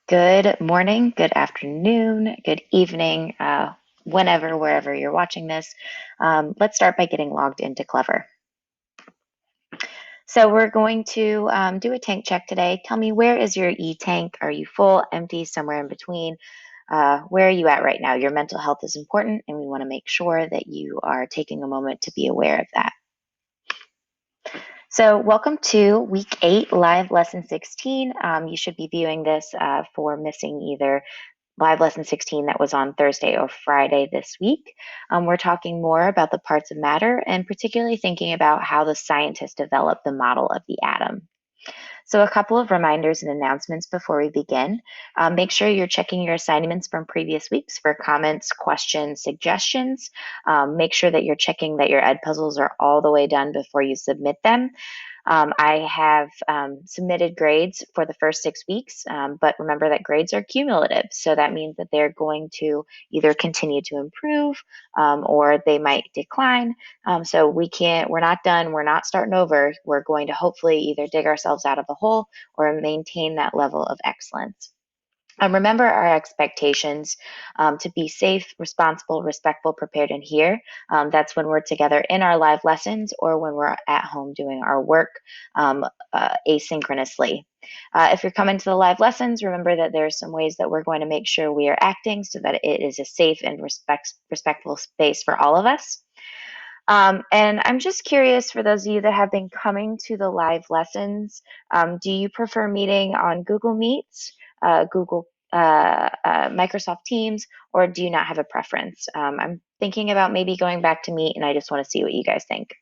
Good morning, good afternoon, good evening, whenever, wherever you're watching this. Let's start by getting logged into Clever. So we're going to do a tank check today. Tell me, where is your e-tank? Are you full, empty, somewhere in between? Where are you at right now? Your mental health is important, and we want to make sure that you are taking a moment to be aware of that. So welcome to week 8, live lesson 16. You should be viewing this for missing either live lesson 16 that was on Thursday or Friday this week. We're talking more about the parts of matter and particularly thinking about how the scientists developed the model of the atom. So a couple of reminders and announcements before we begin. Make sure you're checking your assignments from previous weeks for comments, questions, suggestions. Make sure that you're checking that your Edpuzzles are all the way done before you submit them. I have submitted grades for the first 6 weeks, but remember that grades are cumulative. So that means that they're going to either continue to improve or they might decline. So we're not done. We're not starting over. We're going to hopefully either dig ourselves out of the hole or maintain that level of excellence. Remember our expectations to be safe, responsible, respectful, prepared, and here. That's when we're together in our live lessons or when we're at home doing our work asynchronously. If you're coming to the live lessons, remember that there are some ways that we're going to make sure we are acting so that it is a safe and respectful space for all of us. And I'm just curious for those of you that have been coming to the live lessons, do you prefer meeting on Google Meets, Google Microsoft Teams, or do you not have a preference? I'm thinking about maybe going back to Meet, and I just want to see what you guys think.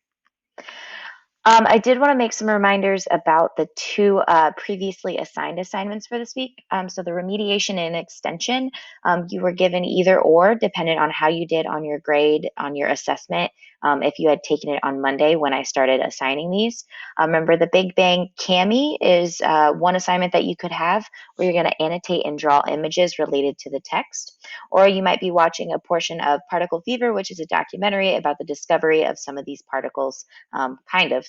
I did want to make some reminders about the two previously assigned assignments for this week. So the remediation and extension, you were given either or, dependent on how you did on your grade, on your assessment, if you had taken it on Monday when I started assigning these. Remember, the Big Bang CAMI is one assignment that you could have where you're going to annotate and draw images related to the text. Or you might be watching a portion of Particle Fever, which is a documentary about the discovery of some of these particles,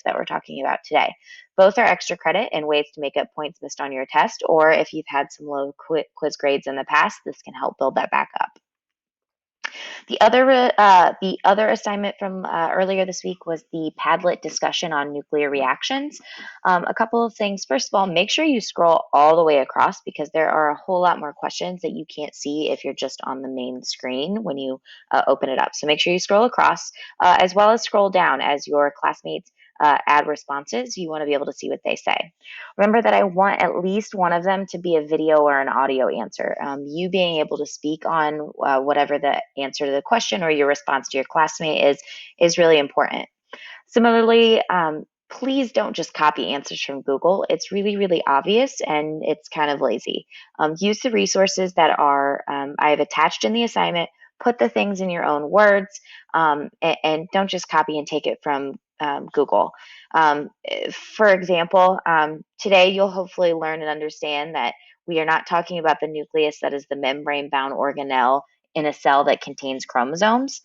that we're talking about today. Both are extra credit and ways to make up points missed on your test, or if you've had some low quiz grades in the past, this can help build that back up. The other assignment from earlier this week was the Padlet discussion on nuclear reactions. A couple of things. First of all, make sure you scroll all the way across because there are a whole lot more questions that you can't see if you're just on the main screen when you open it up. So make sure you scroll across as well as scroll down as your classmates add responses. You want to be able to see what they say. Remember that I want at least one of them to be a video or an audio answer. You being able to speak on whatever the answer to the question or your response to your classmate is really important. Similarly, please don't just copy answers from Google. It's really, really obvious and it's kind of lazy. Use the resources that are I have attached in the assignment. Put the things in your own words and don't just copy and take it from Google. For example, today you'll hopefully learn and understand that we are not talking about the nucleus that is the membrane-bound organelle in a cell that contains chromosomes.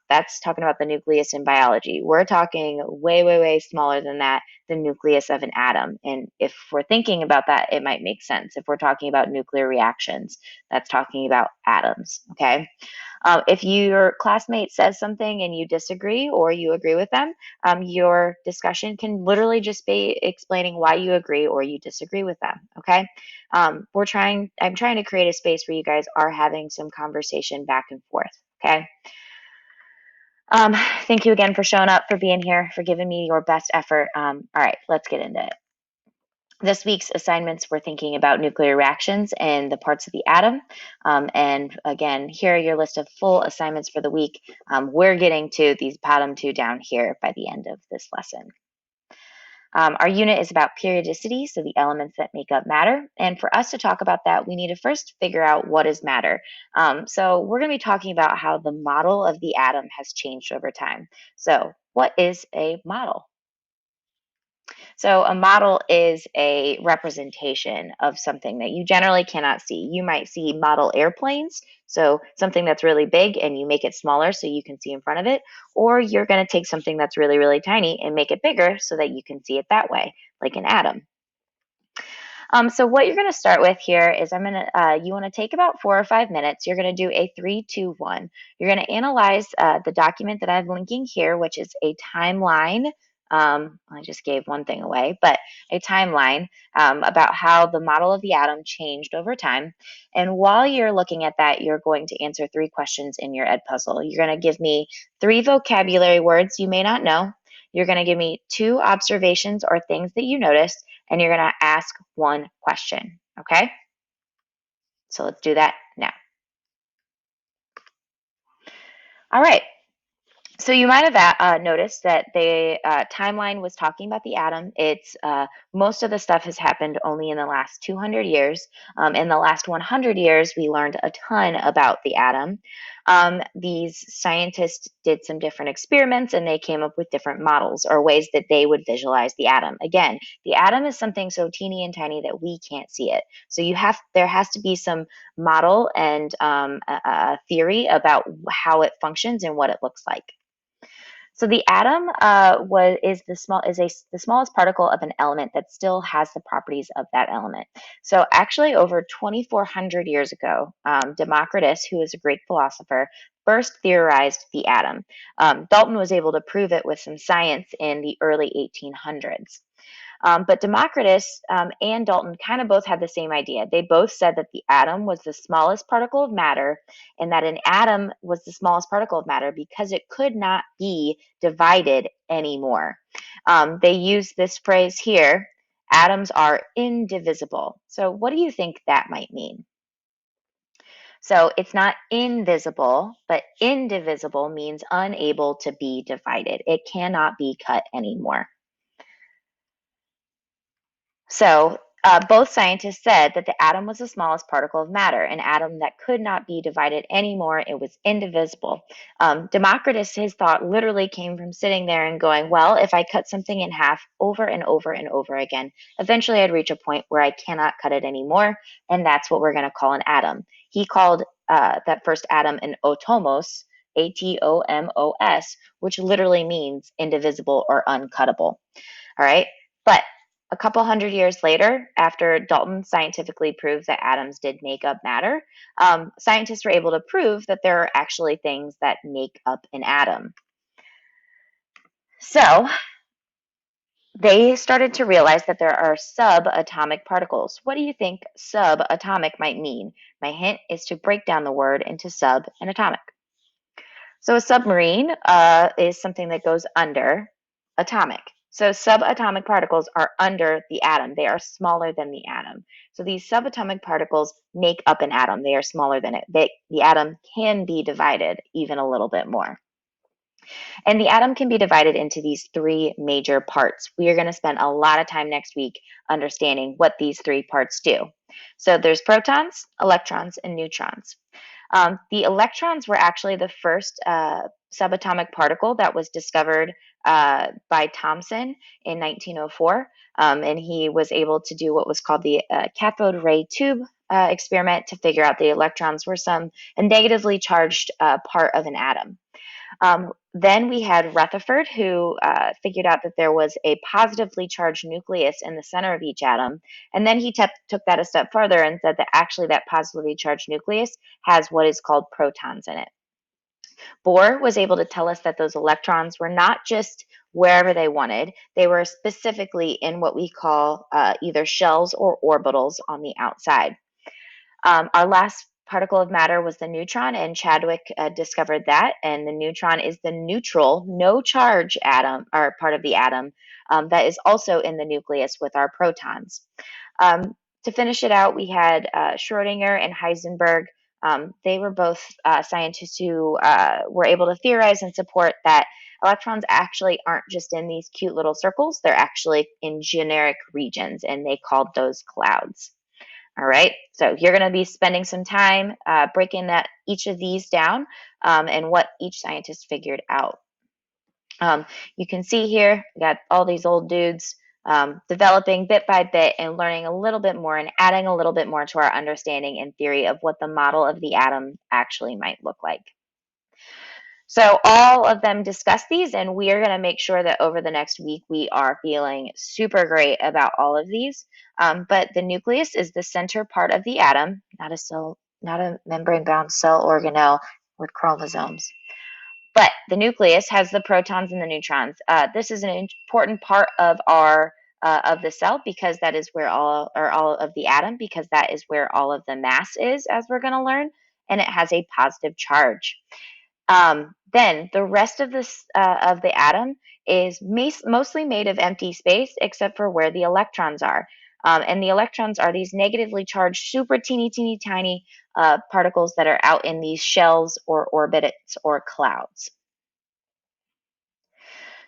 That's talking about the nucleus in biology. We're talking way, way, way smaller than that, the nucleus of an atom. And if we're thinking about that, it might make sense. If we're talking about nuclear reactions, that's talking about atoms, okay? If your classmate says something and you disagree or you agree with them, your discussion can literally just be explaining why you agree or you disagree with them, okay? I'm trying to create a space where you guys are having some conversation back and forth, okay? Thank you again for showing up, for being here, for giving me your best effort. All right, let's get into it. This week's assignments were thinking about nuclear reactions and the parts of the atom. And again, here are your list of full assignments for the week. We're getting to these bottom two down here by the end of this lesson. Our unit is about periodicity, so the elements that make up matter. And for us to talk about that, we need to first figure out what is matter. So we're going to be talking about how the model of the atom has changed over time. So what is a model? So a model is a representation of something that you generally cannot see. You might see model airplanes, so something that's really big and you make it smaller so you can see in front of it, or you're going to take something that's really, really tiny and make it bigger so that you can see it that way, like an atom. So what you're going to start with here is you want to take about 4 or 5 minutes. You're going to do a 3, 2, 1. You're going to analyze the document that I'm linking here, which is a timeline. I just gave one thing away, but a timeline about how the model of the atom changed over time. And while you're looking at that, you're going to answer 3 questions in your Edpuzzle. You're going to give me 3 vocabulary words you may not know. You're going to give me 2 observations or things that you noticed, and you're going to ask 1 question. Okay? So let's do that now. All right. So you might have noticed that the timeline was talking about the atom. It's most of the stuff has happened only in the last 200 years. In the last 100 years, we learned a ton about the atom. These scientists did some different experiments and they came up with different models or ways that they would visualize the atom. Again, the atom is something so teeny and tiny that we can't see it. So there has to be some model and a theory about how it functions and what it looks like. So the atom the smallest particle of an element that still has the properties of that element. So actually, over 2,400 years ago, Democritus, who is a Greek philosopher, first theorized the atom. Dalton was able to prove it with some science in the early 1800s. But Democritus and Dalton kind of both had the same idea. They both said that the atom was the smallest particle of matter, and that an atom was the smallest particle of matter because it could not be divided anymore. They use this phrase here, atoms are indivisible. So what do you think that might mean? So it's not invisible, but indivisible means unable to be divided. It cannot be cut anymore. So both scientists said that the atom was the smallest particle of matter, an atom that could not be divided anymore. It was indivisible. Democritus, his thought literally came from sitting there and going, well, if I cut something in half over and over and over again, eventually I'd reach a point where I cannot cut it anymore, and that's what we're going to call an atom. He called that first atom an atomos, Atomos, which literally means indivisible or uncuttable. All right. But a couple hundred years later, after Dalton scientifically proved that atoms did make up matter, scientists were able to prove that there are actually things that make up an atom. So they started to realize that there are subatomic particles. What do you think subatomic might mean? My hint is to break down the word into sub and atomic. So a submarine is something that goes under atomic. So subatomic particles are under the atom. They are smaller than the atom. So these subatomic particles make up an atom. They are smaller than it. The atom can be divided even a little bit more. And the atom can be divided into these 3 major parts. We are going to spend a lot of time next week understanding what these 3 parts do. So there's protons, electrons, and neutrons. The electrons were actually the first subatomic particle that was discovered by Thomson in 1904. And he was able to do what was called the cathode ray tube experiment to figure out the electrons were a negatively charged part of an atom. Then we had Rutherford, who figured out that there was a positively charged nucleus in the center of each atom. And then he took that a step further and said that actually that positively charged nucleus has what is called protons in it. Bohr was able to tell us that those electrons were not just wherever they wanted, they were specifically in what we call either shells or orbitals on the outside. Our last particle of matter was the neutron, and Chadwick discovered that. And the neutron is the neutral, no charge atom or part of the atom that is also in the nucleus with our protons. To finish it out, we had Schrodinger and Heisenberg. They were both scientists who were able to theorize and support that electrons actually aren't just in these cute little circles, they're actually in generic regions, and they called those clouds. All right, so you're going to be spending some time breaking each of these down and what each scientist figured out. You can see here, we got all these old dudes developing bit by bit and learning a little bit more and adding a little bit more to our understanding and theory of what the model of the atom actually might look like. So all of them discuss these, and we are going to make sure that over the next week we are feeling super great about all of these. But the nucleus is the center part of the atom, not a cell, not a membrane-bound cell organelle with chromosomes. But the nucleus has the protons and the neutrons. This is an important part of our of the cell because that is where all of the atom, because that is where all of the mass is, as we're going to learn, and it has a positive charge. Then the rest of the atom is mostly made of empty space, except for where the electrons are. And the electrons are these negatively charged, super teeny tiny particles that are out in these shells or orbits or clouds.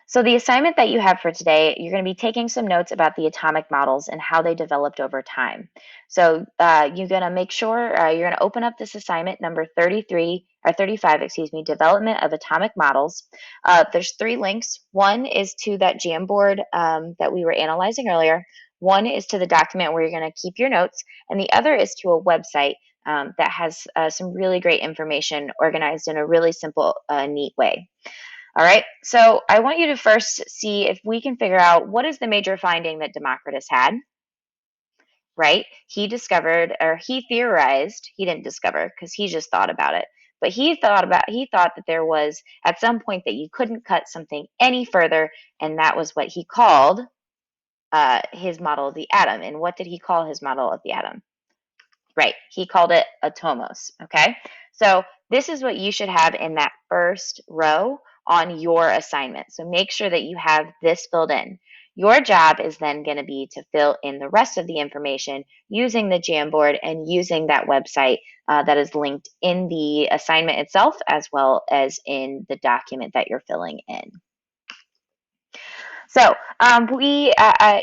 So the assignment that you have for today, you're going to be taking some notes about the atomic models and how they developed over time. So you're going to make sure you're going to open up this assignment number 33 or 35, excuse me, development of atomic models. There's 3 links. One is to that Jamboard that we were analyzing earlier. One is to the document where you're going to keep your notes, and the other is to a website that has some really great information organized in a really simple, neat way. All right, so I want you to first see if we can figure out what is the major finding that Democritus had, right? He discovered, or he theorized, he didn't discover because he just thought about it, but he thought that there was at some point that you couldn't cut something any further, and that was what he called his model of the atom. And what did he call his model of the atom? Right, he called it atomos, okay? So this is what you should have in that first row on your assignment. So make sure that you have this filled in. Your job is then going to be to fill in the rest of the information using the Jamboard and using that website that is linked in the assignment itself as well as in the document that you're filling in. So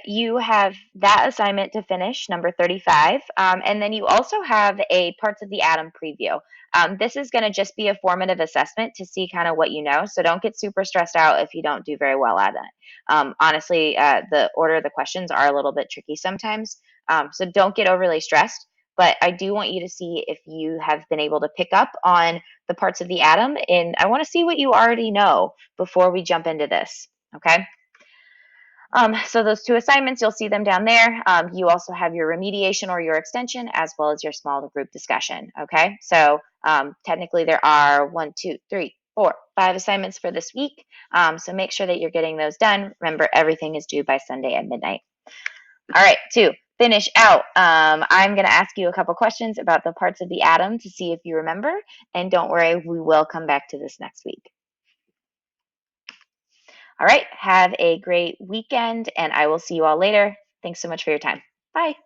you have that assignment to finish, number 35, and then you also have a parts of the atom preview. This is going to just be a formative assessment to see kind of what you know, so don't get super stressed out if you don't do very well at it. Honestly, the order of the questions are a little bit tricky sometimes, so don't get overly stressed, but I do want you to see if you have been able to pick up on the parts of the atom, and I want to see what you already know before we jump into this, okay? So those 2 assignments, you'll see them down there. You also have your remediation or your extension as well as your small group discussion, okay? So technically there are 1, 2, 3, 4, 5 assignments for this week. So make sure that you're getting those done. Remember, everything is due by Sunday at midnight. All right, 2, finish out. I'm going to ask you a couple questions about the parts of the atom to see if you remember. And don't worry, we will come back to this next week. All right, have a great weekend, and I will see you all later. Thanks so much for your time. Bye.